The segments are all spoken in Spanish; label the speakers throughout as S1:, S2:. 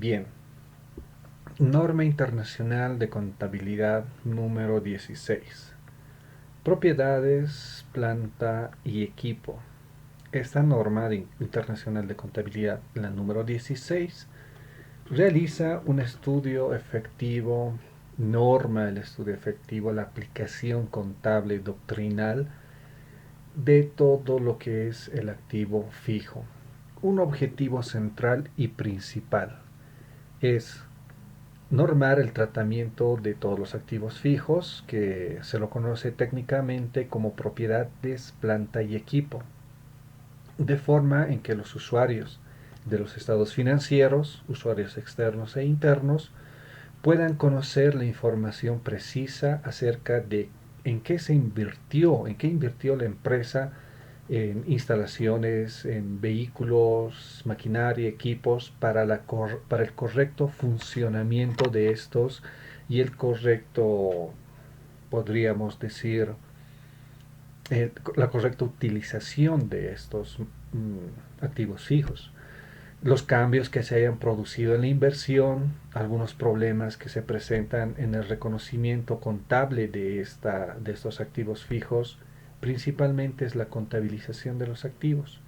S1: Bien, Norma Internacional de Contabilidad número 16. Propiedades, planta y equipo. Esta norma internacional de contabilidad, la número 16, realiza un estudio efectivo, norma el estudio efectivo, la aplicación contable doctrinal de todo lo que es el activo fijo. Un objetivo central y principal es normar el tratamiento de todos los activos fijos, que se lo conoce técnicamente como propiedades, planta y equipo, de forma en que los usuarios de los estados financieros, usuarios externos e internos, puedan conocer la información precisa acerca de en qué invirtió la empresa en instalaciones, en vehículos, maquinaria, equipos para el correcto funcionamiento de estos y el correcto, podríamos decir, la correcta utilización de estos activos fijos. Los cambios que se hayan producido en la inversión, algunos problemas que se presentan en el reconocimiento contable de estos activos fijos, principalmente es la contabilización de los activos,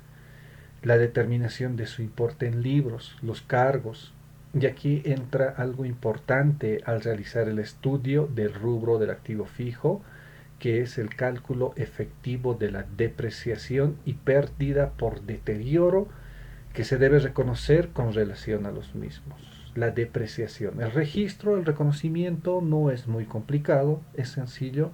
S1: la determinación de su importe en libros, los cargos. Y aquí entra algo importante al realizar el estudio del rubro del activo fijo, que es el cálculo efectivo de la depreciación y pérdida por deterioro que se debe reconocer con relación a los mismos. La depreciación. El registro, el reconocimiento no es muy complicado, es sencillo.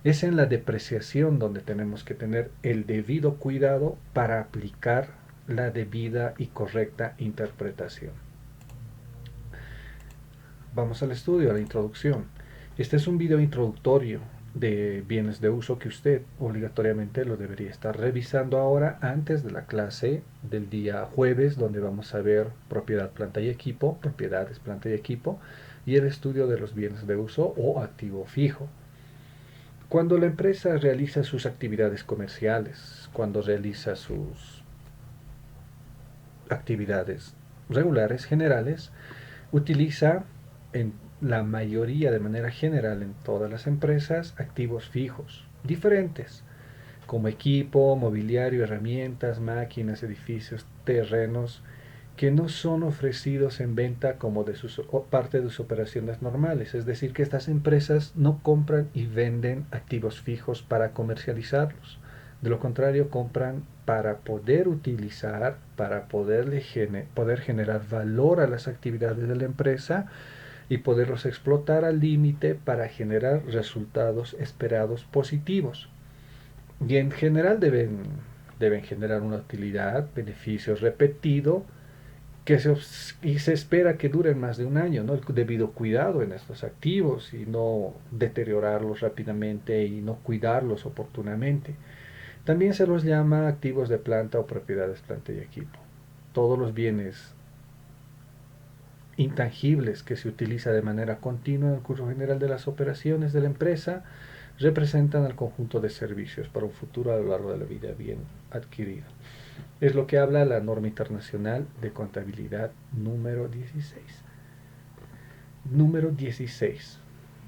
S1: Es en la depreciación donde tenemos que tener el debido cuidado para aplicar la debida y correcta interpretación. Vamos al estudio, a la introducción. Este es un video introductorio de bienes de uso que usted obligatoriamente lo debería estar revisando ahora antes de la clase del día jueves, donde vamos a ver propiedad, planta y equipo, propiedades, planta y equipo, y el estudio de los bienes de uso o activo fijo. Cuando la empresa realiza sus actividades comerciales, cuando realiza sus actividades regulares, generales, utiliza en la mayoría, de manera general en todas las empresas, activos fijos, diferentes, como equipo, mobiliario, herramientas, máquinas, edificios, terrenos, que no son ofrecidos en venta como parte de sus operaciones normales. Es decir, que estas empresas no compran y venden activos fijos para comercializarlos. De lo contrario, compran para poder utilizar, para poder generar valor a las actividades de la empresa y poderlos explotar al límite para generar resultados esperados positivos. Y en general deben generar una utilidad, beneficio repetido, y se espera que duren más de un año, ¿no? El debido cuidado en estos activos y no deteriorarlos rápidamente y no cuidarlos oportunamente. También se los llama activos de planta o propiedades planta y equipo. Todos los bienes intangibles que se utiliza de manera continua en el curso general de las operaciones de la empresa representan al conjunto de servicios para un futuro a lo largo de la vida bien adquirido. Es lo que habla la norma internacional de contabilidad número 16. Número 16.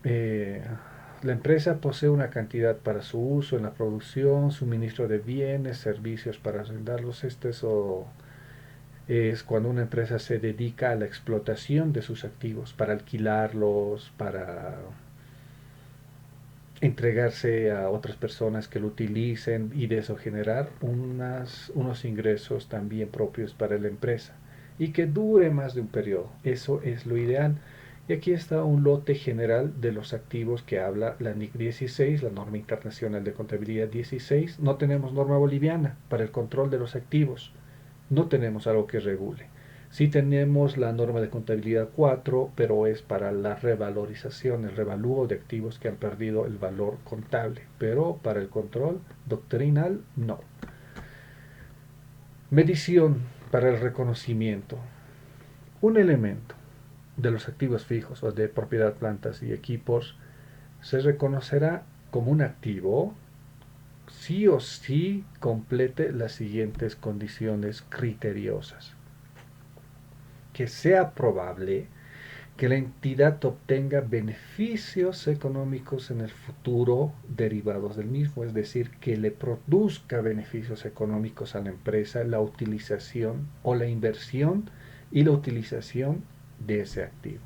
S1: La empresa posee una cantidad para su uso en la producción, suministro de bienes, servicios para arrendarlos. Es cuando una empresa se dedica a la explotación de sus activos, para alquilarlos, para entregarse a otras personas que lo utilicen y de eso generar unos ingresos también propios para la empresa y que dure más de un periodo. Eso es lo ideal. Y aquí está un lote general de los activos que habla la NIC 16, la norma internacional de contabilidad 16. No tenemos norma boliviana para el control de los activos. No tenemos algo que regule. Sí tenemos la norma de contabilidad 4, pero es para la revalorización, el revalúo de activos que han perdido el valor contable. Pero para el control doctrinal, no. Medición para el reconocimiento. Un elemento de los activos fijos o de propiedad, plantas y equipos se reconocerá como un activo sí o sí complete las siguientes condiciones criteriosas. que sea probable que la entidad obtenga beneficios económicos en el futuro derivados del mismo, es decir, que le produzca beneficios económicos a la empresa la utilización o la inversión y la utilización de ese activo.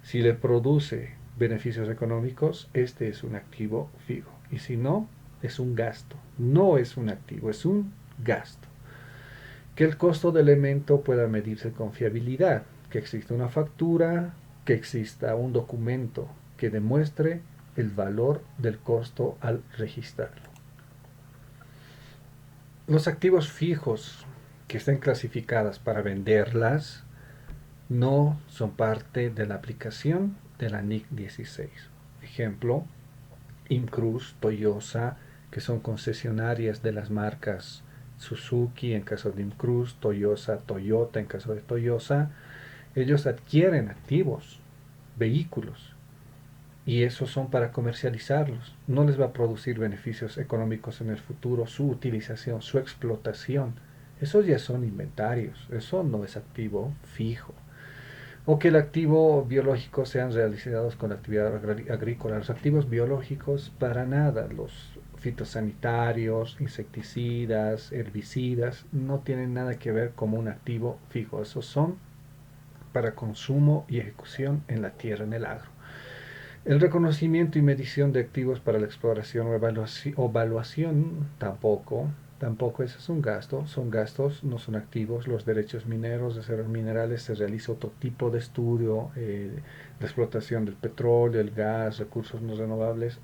S1: Si le produce beneficios económicos, este es un activo fijo. Y si no, es un gasto. No es un activo, es un gasto. Que el costo del elemento pueda medirse con fiabilidad. Que exista una factura, que exista un documento que demuestre el valor del costo al registrarlo. Los activos fijos que estén clasificadas para venderlas no son parte de la aplicación de la NIC 16. Ejemplo, Incruz, Toyosa, que son concesionarias de las marcas Suzuki en caso de Incruz, Toyosa, Toyota en caso de Toyosa. Ellos adquieren activos, vehículos, y esos son para comercializarlos. No les va a producir beneficios económicos en el futuro su utilización, su explotación. Esos ya son inventarios, eso no es activo fijo. O que el activo biológico sean realizados con actividad agrícola. Los activos biológicos para nada, los fitosanitarios, insecticidas, herbicidas, no tienen nada que ver como un activo fijo. Esos son para consumo y ejecución en la tierra, en el agro. El reconocimiento y medición de activos para la exploración o evaluación tampoco ese es un gasto, son gastos, no son activos. Los derechos mineros, reservas minerales, se realiza otro tipo de estudio, de explotación del petróleo, el gas, recursos no renovables.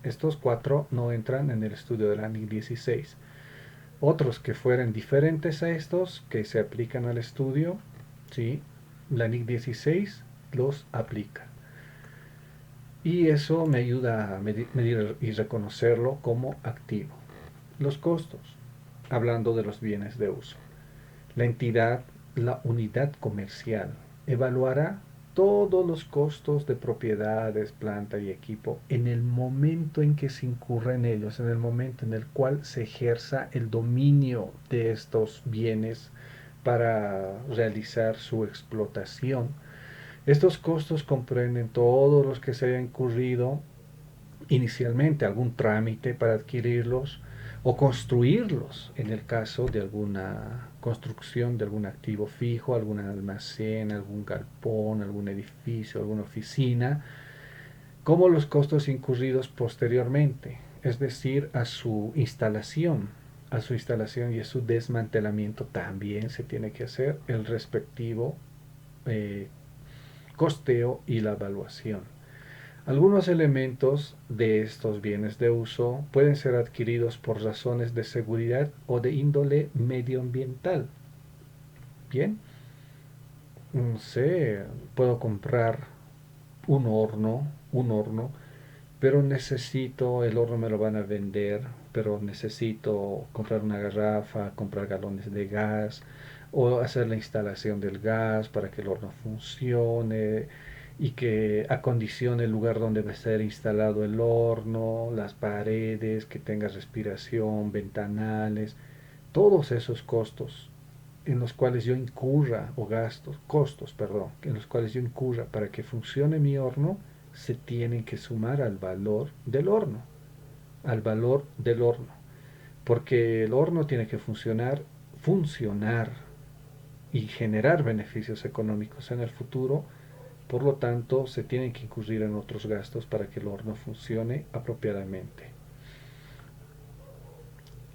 S1: Estos cuatro no entran en el estudio de la NIC 16. Otros que fueran diferentes a estos, que se aplican al estudio, ¿sí? La NIC 16 los aplica. Y eso me ayuda a medir y reconocerlo como activo. Los costos, hablando de los bienes de uso. La entidad, la unidad comercial, evaluará todos los costos de propiedades, planta y equipo en el momento en que se incurra en ellos, en el momento en el cual se ejerza el dominio de estos bienes para realizar su explotación. Estos costos comprenden todos los que se haya incurrido inicialmente, algún trámite para adquirirlos o construirlos en el caso de alguna construcción de algún activo fijo, algún almacén, algún galpón, algún edificio, alguna oficina, como los costos incurridos posteriormente, es decir, a su instalación y a su desmantelamiento también se tiene que hacer el respectivo eh, costeo y la evaluación. Algunos elementos de estos bienes de uso pueden ser adquiridos por razones de seguridad o de índole medioambiental. Bien, no sé, puedo comprar un horno, pero necesito, el horno me lo van a vender, pero necesito comprar una garrafa, comprar galones de gas o hacer la instalación del gas para que el horno funcione y que acondicione el lugar donde va a ser instalado el horno, las paredes, que tenga respiración, ventanales, todos esos costos en los cuales yo incurra, o costos, perdón, en los cuales yo incurra para que funcione mi horno, se tienen que sumar al valor del horno, al valor del horno, porque el horno tiene que funcionar y generar beneficios económicos en el futuro. Por lo tanto, se tienen que incurrir en otros gastos para que el horno funcione apropiadamente.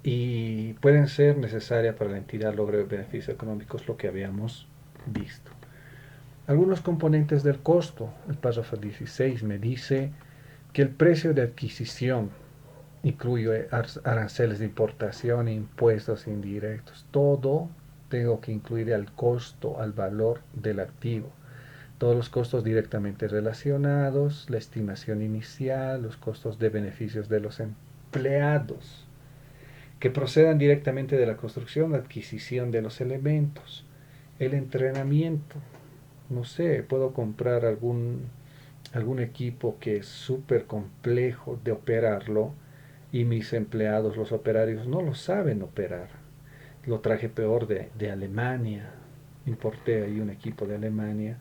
S1: Y pueden ser necesarias para la entidad logre beneficios económicos, lo que habíamos visto. Algunos componentes del costo. El párrafo 16 me dice que el precio de adquisición incluye aranceles de importación, impuestos indirectos. Todo tengo que incluir al costo, al valor del activo. Todos los costos directamente relacionados, la estimación inicial, los costos de beneficios de los empleados, que procedan directamente de la construcción, la adquisición de los elementos, el entrenamiento. No sé, puedo comprar algún equipo que es súper complejo de operarlo y mis empleados, los operarios, no lo saben operar. Lo traje peor de Alemania. importé ahí un equipo de Alemania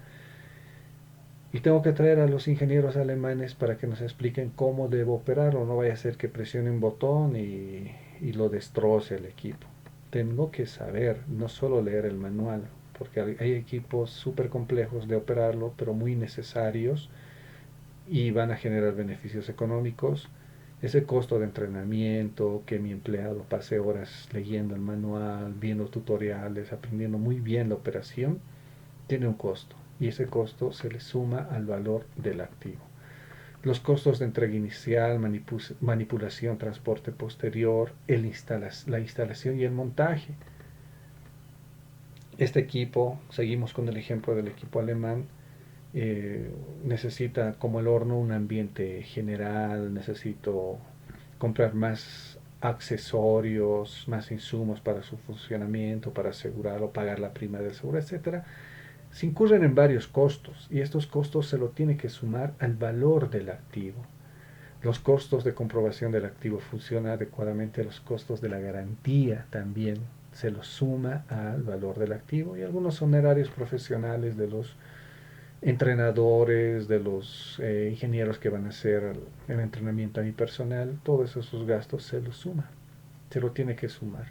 S1: y tengo que traer a los ingenieros alemanes para que nos expliquen cómo debo operarlo. No vaya a ser que presione un botón y lo destroce el equipo. Tengo que saber, no solo leer el manual, porque hay equipos súper complejos de operarlo, pero muy necesarios y van a generar beneficios económicos. Ese costo de entrenamiento, que mi empleado pase horas leyendo el manual, viendo tutoriales, aprendiendo muy bien la operación, tiene un costo y ese costo se le suma al valor del activo. Los costos de entrega inicial, manipulación, transporte posterior, la instalación y el montaje. Este equipo, seguimos con el ejemplo del equipo alemán, necesita como el horno un ambiente general, necesito comprar más accesorios, más insumos para su funcionamiento, para asegurarlo, pagar la prima del seguro, etcétera. Se incurren en varios costos y estos costos se lo tiene que sumar al valor del activo. Los costos de comprobación del activo funcionan adecuadamente a los costos de la garantía también se los suma al valor del activo y algunos honorarios profesionales de los entrenadores, de los ingenieros que van a hacer el entrenamiento a mi personal, todos esos gastos se los suma, se lo tiene que sumar.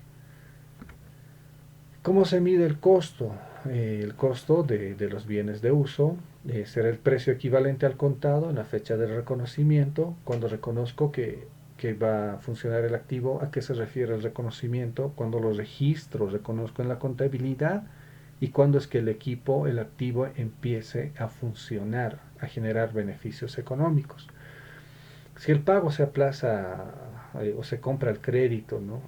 S1: ¿Cómo se mide el costo? El costo de los bienes de uso será el precio equivalente al contado en la fecha de reconocimiento, cuando reconozco que va a funcionar el activo. ¿A qué se refiere el reconocimiento? Cuando los registros reconozco en la contabilidad y cuando es que el equipo, el activo, empiece a funcionar, a generar beneficios económicos. Si el pago se aplaza o se compra el crédito, ¿no?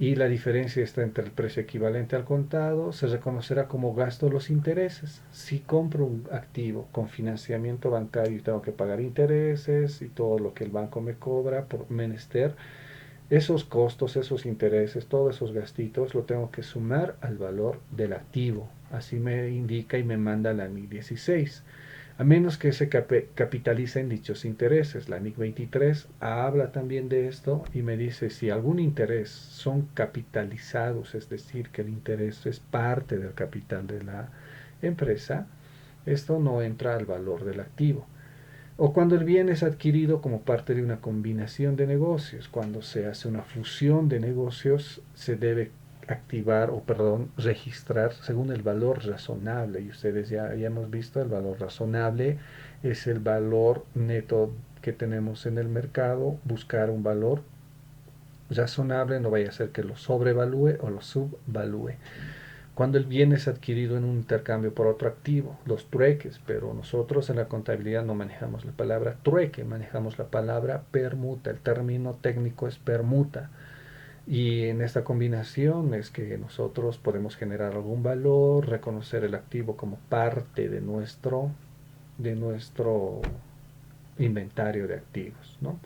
S1: Y la diferencia está entre el precio equivalente al contado, se reconocerá como gasto los intereses. Si compro un activo con financiamiento bancario y tengo que pagar intereses y todo lo que el banco me cobra por menester, esos costos, esos intereses, todos esos gastitos lo tengo que sumar al valor del activo. Así me indica y me manda la NIC 16. A menos que se capitalicen dichos intereses. La NIC 23 habla también de esto y me dice si algún interés son capitalizados, es decir, que el interés es parte del capital de la empresa, esto no entra al valor del activo. O cuando el bien es adquirido como parte de una combinación de negocios, cuando se hace una fusión de negocios, se debe activar o, perdón, registrar según el valor razonable. Y ustedes ya hemos visto, el valor razonable es el valor neto que tenemos en el mercado, buscar un valor razonable, no vaya a ser que lo sobrevalúe o lo subvalúe. Cuando el bien es adquirido en un intercambio por otro activo, los trueques, pero nosotros en la contabilidad no manejamos la palabra trueque, manejamos la palabra permuta, el término técnico es permuta. Y en esta combinación es que nosotros podemos generar algún valor, reconocer el activo como parte de nuestro inventario de activos, ¿no?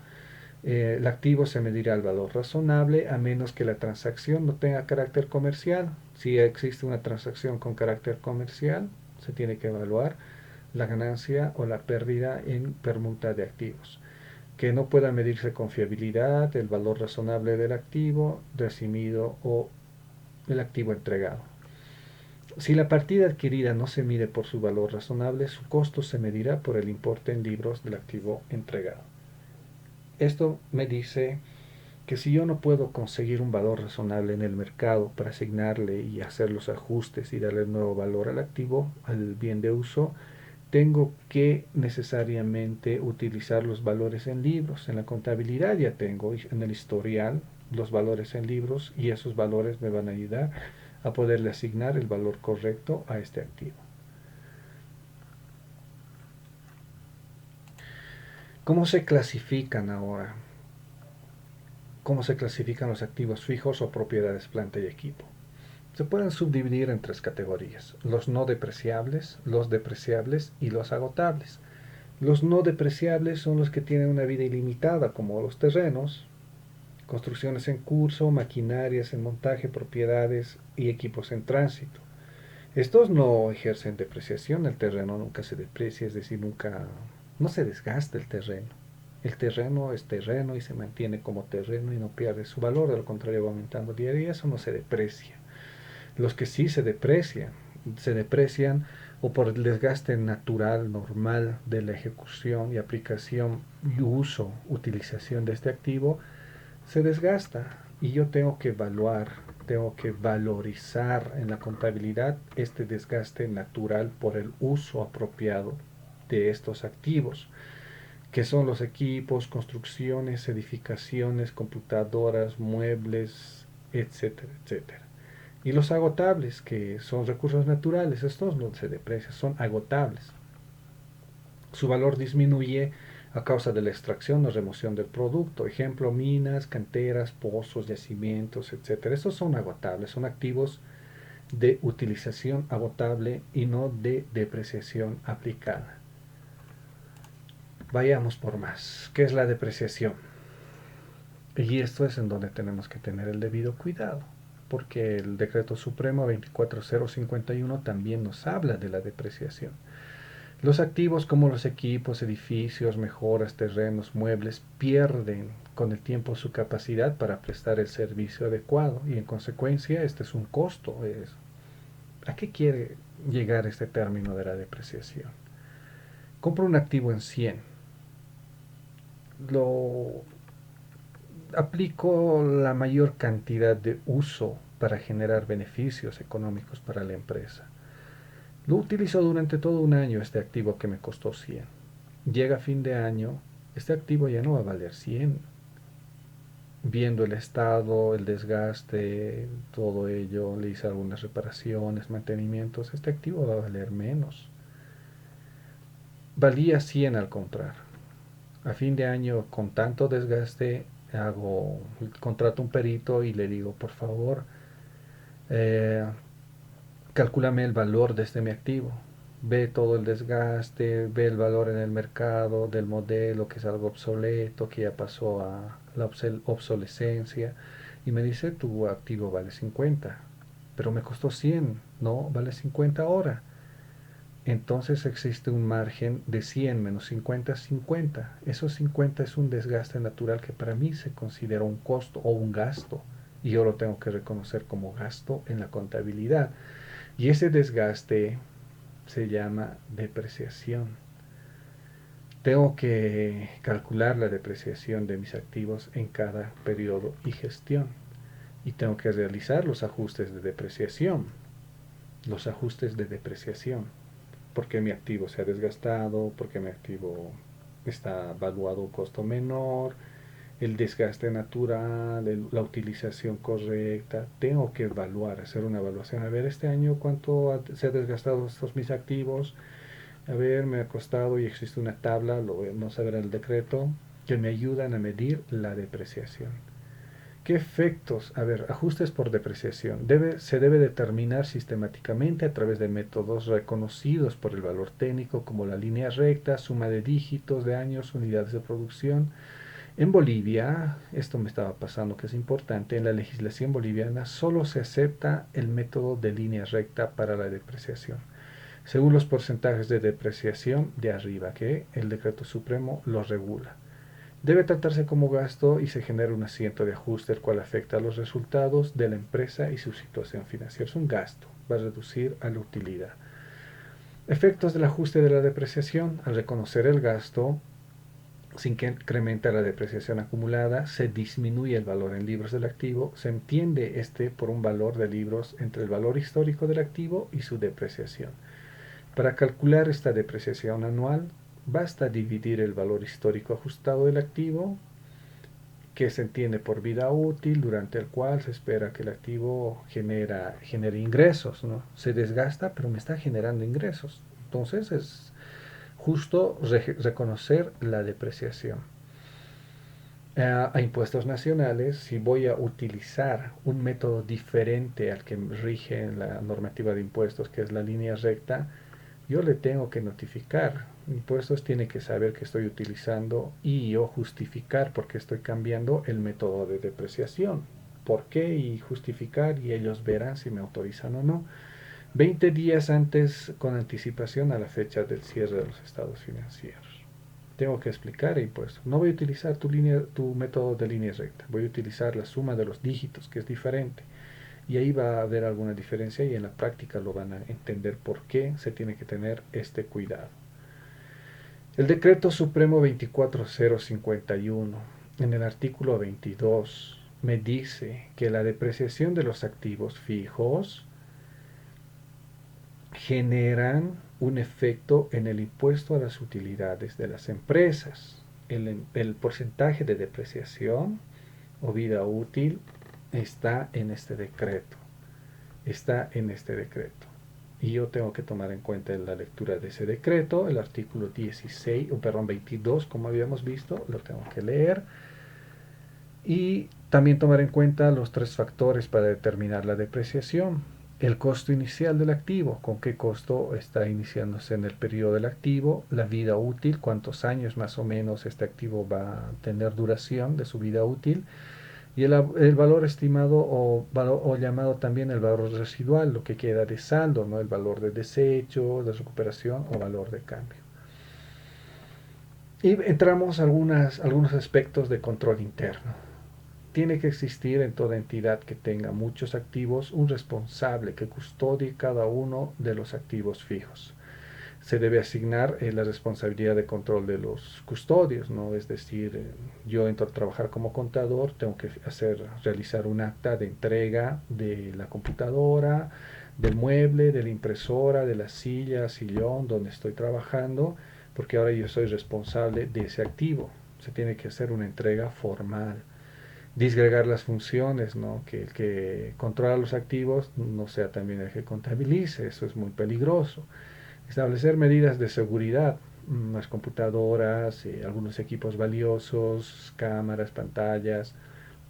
S1: El activo se medirá al valor razonable a menos que la transacción no tenga carácter comercial. Si existe una transacción con carácter comercial, se tiene que evaluar la ganancia o la pérdida en permuta de activos. Que no pueda medirse con fiabilidad el valor razonable del activo recibido o el activo entregado. Si la partida adquirida no se mide por su valor razonable, su costo se medirá por el importe en libros del activo entregado. Esto me dice que si yo no puedo conseguir un valor razonable en el mercado para asignarle y hacer los ajustes y darle nuevo valor al activo, al bien de uso, tengo que necesariamente utilizar los valores en libros. En la contabilidad ya tengo en el historial los valores en libros y esos valores me van a ayudar a poderle asignar el valor correcto a este activo. ¿Cómo se clasifican ahora? ¿Cómo se clasifican los activos fijos o propiedades, planta y equipo? Se pueden subdividir en tres categorías: los no depreciables, los depreciables y los agotables. Los no depreciables son los que tienen una vida ilimitada, como los terrenos, construcciones en curso, maquinarias en montaje, propiedades y equipos en tránsito. Estos no ejercen depreciación, el terreno nunca se deprecia, es decir, nunca, no se desgasta el terreno. El terreno es terreno y se mantiene como terreno y no pierde su valor, al contrario va aumentando día a día, eso no se deprecia. Los que sí se deprecian se deprecian o por el desgaste natural, normal de la ejecución y aplicación y uso, utilización de este activo, se desgasta y yo tengo que evaluar, tengo que valorizar en la contabilidad este desgaste natural por el uso apropiado de estos activos, que son los equipos, construcciones, edificaciones, computadoras, muebles, etcétera, etcétera. Y los agotables, que son recursos naturales, estos no se deprecian, son agotables. Su valor disminuye a causa de la extracción o remoción del producto. Ejemplo, minas, canteras, pozos, yacimientos, etcétera. Estos son agotables, son activos de utilización agotable y no de depreciación aplicada. Vayamos por más. ¿Qué es la depreciación? Y esto es en donde tenemos que tener el debido cuidado, porque el Decreto Supremo 24051 también nos habla de la depreciación. Los activos como los equipos, edificios, mejoras, terrenos, muebles pierden con el tiempo su capacidad para prestar el servicio adecuado y en consecuencia este es un costo. ¿A qué quiere llegar este término de la depreciación? Compro un activo en 100, lo aplico la mayor cantidad de uso para generar beneficios económicos para la empresa. Lo utilizo durante todo un año este activo que me costó 100. Llega fin de año, este activo ya no va a valer 100. Viendo el estado, el desgaste, todo ello, le hice algunas reparaciones, mantenimientos, este activo va a valer menos. Valía 100 al comprar. A fin de año, con tanto desgaste, contrato un perito y le digo, por favor, eh, calcúlame el valor de este mi activo. Ve todo el desgaste, ve el valor en el mercado del modelo, que es algo obsoleto, que ya pasó a la obsolescencia. Y me dice, tu activo vale 50, pero me costó 100, no, vale 50 ahora. Entonces existe un margen de 100 menos 50, 50. Esos 50 es un desgaste natural que para mí se considera un costo o un gasto. Y yo lo tengo que reconocer como gasto en la contabilidad. Y ese desgaste se llama depreciación. Tengo que calcular la depreciación de mis activos en cada periodo y gestión. Y tengo que realizar los ajustes de depreciación. Los ajustes de depreciación. Porque mi activo se ha desgastado, porque mi activo está valuado a un costo menor, el desgaste natural, la utilización correcta. Tengo que evaluar, hacer una evaluación. A ver, este año cuánto se ha desgastado estos mis activos. A ver, me ha costado y existe una tabla, lo vamos a ver en el decreto, que me ayudan a medir la depreciación. ¿Qué efectos? A ver, ajustes por depreciación. Se debe determinar sistemáticamente a través de métodos reconocidos por el valor técnico como la línea recta, suma de dígitos de años, unidades de producción. En Bolivia, esto me estaba pasando que es importante, en la legislación boliviana solo se acepta el método de línea recta para la depreciación, según los porcentajes de depreciación de arriba que el decreto supremo lo regula. Debe tratarse como gasto y se genera un asiento de ajuste el cual afecta a los resultados de la empresa y su situación financiera. Es un gasto, va a reducir a la utilidad. Efectos del ajuste de la depreciación. Al reconocer el gasto, sin que incremente la depreciación acumulada, se disminuye el valor en libros del activo, se entiende este por un valor de libros entre el valor histórico del activo y su depreciación. Para calcular esta depreciación anual, basta dividir el valor histórico ajustado del activo, que se entiende por vida útil, durante el cual se espera que el activo genere ingresos, ¿no? Se desgasta, pero me está generando ingresos. Entonces es justo reconocer la depreciación. A impuestos nacionales, si voy a utilizar un método diferente al que rige en la normativa de impuestos, que es la línea recta, yo le tengo que notificar. Impuestos tiene que saber que estoy utilizando y yo justificar por qué estoy cambiando el método de depreciación. ¿Por qué? Y justificar y ellos verán si me autorizan o no. 20 días antes con anticipación a la fecha del cierre de los estados financieros. Tengo que explicar impuestos. No voy a utilizar tu método de línea recta. Voy a utilizar la suma de los dígitos, que es diferente. Y ahí va a haber alguna diferencia y en la práctica lo van a entender por qué se tiene que tener este cuidado. El decreto supremo 24051 en el artículo 22 me dice que la depreciación de los activos fijos generan un efecto en el impuesto a las utilidades de las empresas. El porcentaje de depreciación o vida útil está en este decreto. Está en este decreto. Y yo tengo que tomar en cuenta la lectura de ese decreto, el artículo 16, perdón, 22, como habíamos visto, lo tengo que leer. Y también tomar en cuenta los tres factores para determinar la depreciación. El costo inicial del activo, con qué costo está iniciándose en el periodo del activo, la vida útil, cuántos años más o menos este activo va a tener duración de su vida útil, y el valor estimado o llamado también el valor residual, lo que queda de saldo, ¿no? El valor de desecho, de recuperación o valor de cambio. Y entramos a algunos aspectos de control interno. Tiene que existir en toda entidad que tenga muchos activos un responsable que custodie cada uno de los activos fijos. Se debe asignar la responsabilidad de control de los custodios, ¿no? Es decir, yo entro a trabajar como contador, tengo que realizar un acta de entrega de la computadora, del mueble, de la impresora, de la silla, sillón donde estoy trabajando, porque ahora yo soy responsable de ese activo. Se tiene que hacer una entrega formal. Disgregar las funciones, ¿no? Que el que controla los activos no sea también el que contabilice, eso es muy peligroso. Establecer medidas de seguridad, las computadoras, algunos equipos valiosos, cámaras, pantallas.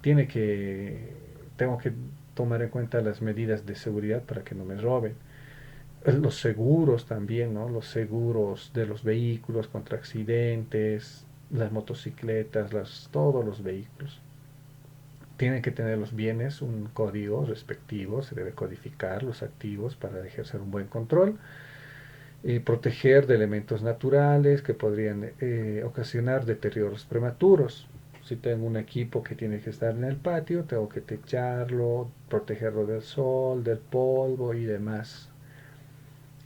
S1: Tengo que tomar en cuenta las medidas de seguridad para que no me roben. Los seguros también, ¿no? Los seguros de los vehículos contra accidentes, las motocicletas, todos los vehículos. Tienen que tener los bienes un código respectivo, se debe codificar los activos para ejercer un buen control. Proteger de elementos naturales que podrían ocasionar deterioros prematuros. Si tengo un equipo que tiene que estar en el patio, tengo que techarlo, protegerlo del sol, del polvo y demás.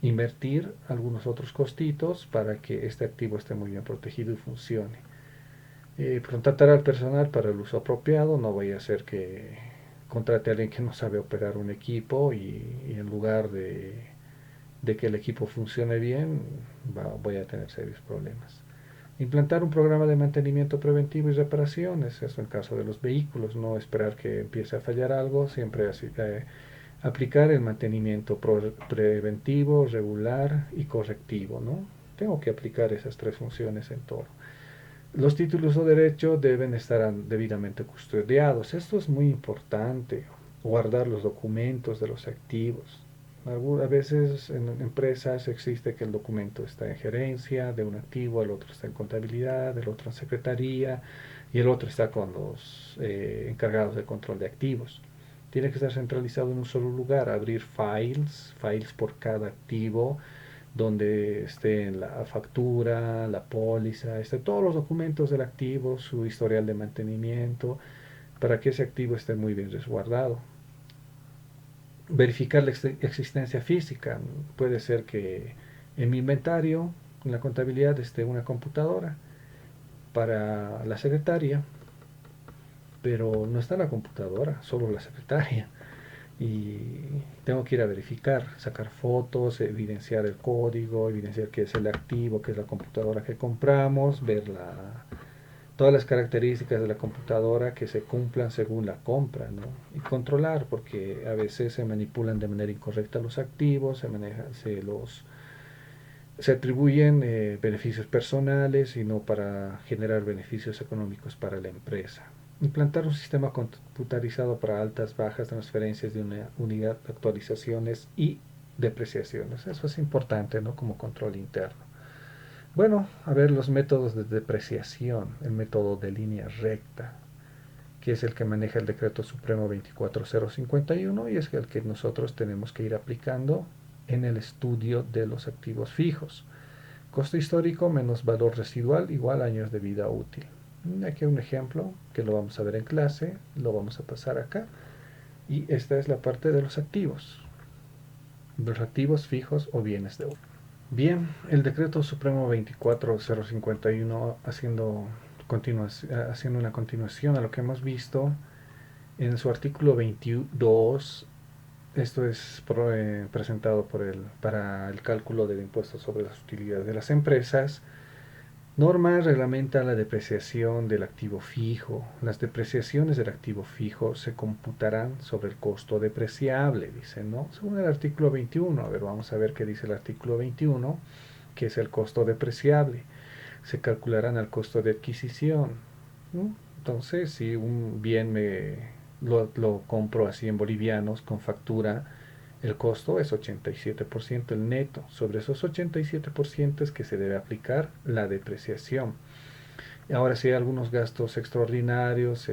S1: Invertir algunos otros costitos para que este activo esté muy bien protegido y funcione. Contratar al personal para el uso apropiado, no voy a hacer que contrate a alguien que no sabe operar un equipo y en lugar de que el equipo funcione bien, voy a tener serios problemas. Implantar un programa de mantenimiento preventivo y reparaciones, eso en caso de los vehículos, no esperar que empiece a fallar algo, siempre aplicar el mantenimiento preventivo, regular y correctivo, ¿no? Tengo que aplicar esas tres funciones en todo. Los títulos o derechos deben estar debidamente custodiados. Esto es muy importante. Guardar los documentos de los activos. A veces en empresas existe que el documento está en gerencia de un activo, el otro está en contabilidad, el otro en secretaría y el otro está con los encargados de control de activos. Tiene que estar centralizado en un solo lugar, abrir files por cada activo, donde esté la factura, la póliza, todos los documentos del activo, su historial de mantenimiento, para que ese activo esté muy bien resguardado. Verificar la existencia física. Puede ser que en mi inventario, en la contabilidad, esté una computadora para la secretaria, pero no está la computadora, solo la secretaria. Y tengo que ir a verificar, sacar fotos, evidenciar el código, evidenciar que es el activo, que es la computadora que compramos, ver todas las características de la computadora que se cumplan según la compra, ¿no? Y controlar, porque a veces se manipulan de manera incorrecta los activos, se atribuyen beneficios personales y no para generar beneficios económicos para la empresa. Implantar un sistema computarizado para altas, bajas, transferencias de una unidad, actualizaciones y depreciaciones. Eso es importante, ¿no? Como control interno. Bueno, a ver los métodos de depreciación. El método de línea recta, que es el que maneja el decreto supremo 24051 y es el que nosotros tenemos que ir aplicando en el estudio de los activos fijos. Costo histórico menos valor residual igual años de vida útil. Aquí hay un ejemplo que lo vamos a ver en clase, lo vamos a pasar acá. Y esta es la parte de los activos fijos o bienes de uso. Bien, el decreto supremo 24051, haciendo una continuación a lo que hemos visto en su artículo 22. Esto es presentado para el cálculo del impuesto sobre las utilidades de las empresas. Norma reglamenta la depreciación del activo fijo. Las depreciaciones del activo fijo se computarán sobre el costo depreciable, dice, ¿no? Según el artículo 21. A ver, vamos a ver qué dice el artículo 21, que es el costo depreciable. Se calcularán al costo de adquisición, ¿no? Entonces, si un bien lo compro así en bolivianos con factura, el costo es 87% el neto. Sobre esos 87% es que se debe aplicar la depreciación. Ahora, si hay algunos gastos extraordinarios,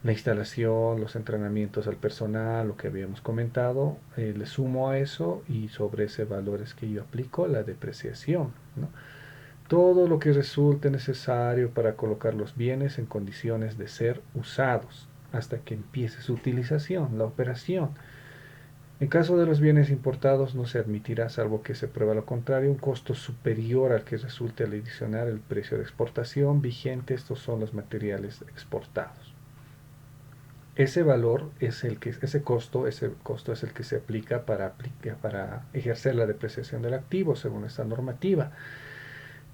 S1: la instalación, los entrenamientos al personal, lo que habíamos comentado, le sumo a eso y sobre ese valor es que yo aplico la depreciación, ¿no? Todo lo que resulte necesario para colocar los bienes en condiciones de ser usados hasta que empiece su utilización, la operación. En caso de los bienes importados no se admitirá, salvo que se prueba lo contrario, un costo superior al que resulte al adicionar el precio de exportación vigente. Estos son los materiales exportados. Ese valor es ese costo es el que se aplica para ejercer la depreciación del activo según esta normativa.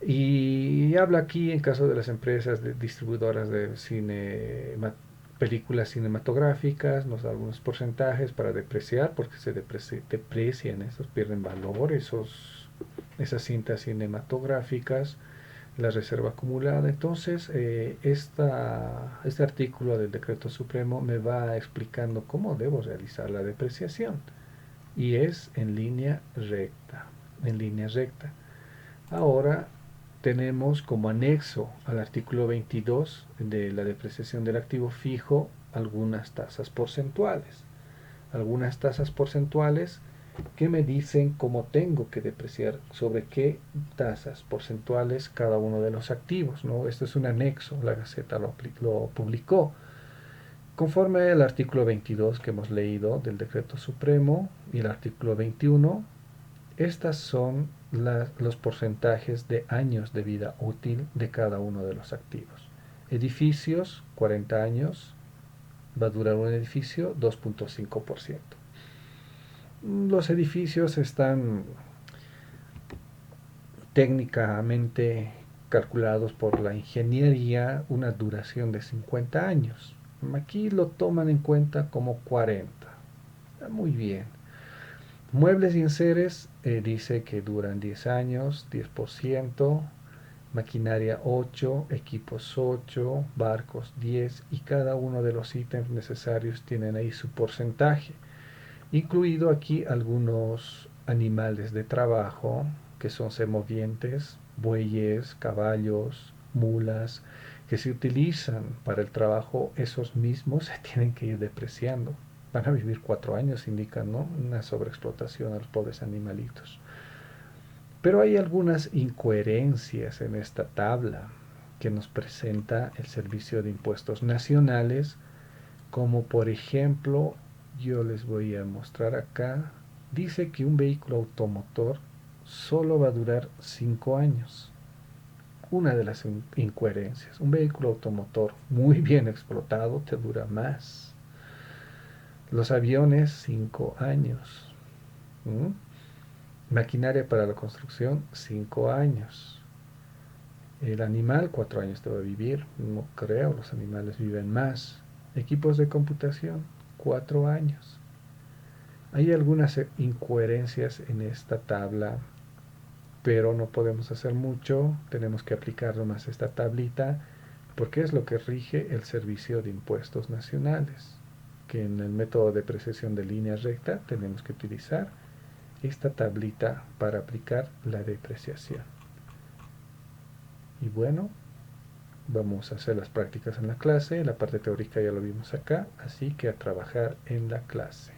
S1: Y habla aquí en caso de las empresas distribuidoras de cine, películas cinematográficas, nos da algunos porcentajes para depreciar, porque se deprecian, esos pierden valor, esas cintas cinematográficas, la reserva acumulada. Entonces, este artículo del Decreto Supremo me va explicando cómo debo realizar la depreciación. Y es en línea recta, en línea recta. Ahora tenemos como anexo al artículo 22 de la depreciación del activo fijo algunas tasas porcentuales. Algunas tasas porcentuales que me dicen cómo tengo que depreciar, sobre qué tasas porcentuales cada uno de los activos, ¿no? Esto es un anexo, la Gaceta lo publicó. Conforme al artículo 22 que hemos leído del Decreto Supremo y el artículo 21, estas son los porcentajes de años de vida útil de cada uno de los activos. Edificios, 40 años, va a durar un edificio 2.5%. Los edificios están técnicamente calculados por la ingeniería una duración de 50 años. Aquí lo toman en cuenta como 40. Muy bien. Muebles y enseres dice que duran 10 años, 10%, maquinaria 8, equipos 8, barcos 10 y cada uno de los ítems necesarios tienen ahí su porcentaje. Incluido aquí algunos animales de trabajo que son semovientes, bueyes, caballos, mulas, que se utilizan para el trabajo, esos mismos se tienen que ir depreciando. Van a vivir 4 años, indican, ¿no? Una sobreexplotación a los pobres animalitos. Pero hay algunas incoherencias en esta tabla que nos presenta el Servicio de Impuestos Nacionales, como por ejemplo, yo les voy a mostrar acá, dice que un vehículo automotor solo va a durar 5 años. Una de las incoherencias, un vehículo automotor muy bien explotado te dura más. Los aviones, 5 años. ¿Mm? Maquinaria para la construcción, 5 años. El animal, 4 años te va a vivir. No creo, los animales viven más. Equipos de computación, 4 años. Hay algunas incoherencias en esta tabla, pero no podemos hacer mucho. Tenemos que aplicar nomás esta tablita, porque es lo que rige el Servicio de Impuestos Nacionales, que en el método de depreciación de línea recta tenemos que utilizar esta tablita para aplicar la depreciación. Y bueno, vamos a hacer las prácticas en la clase. La parte teórica ya lo vimos acá, así que a trabajar en la clase.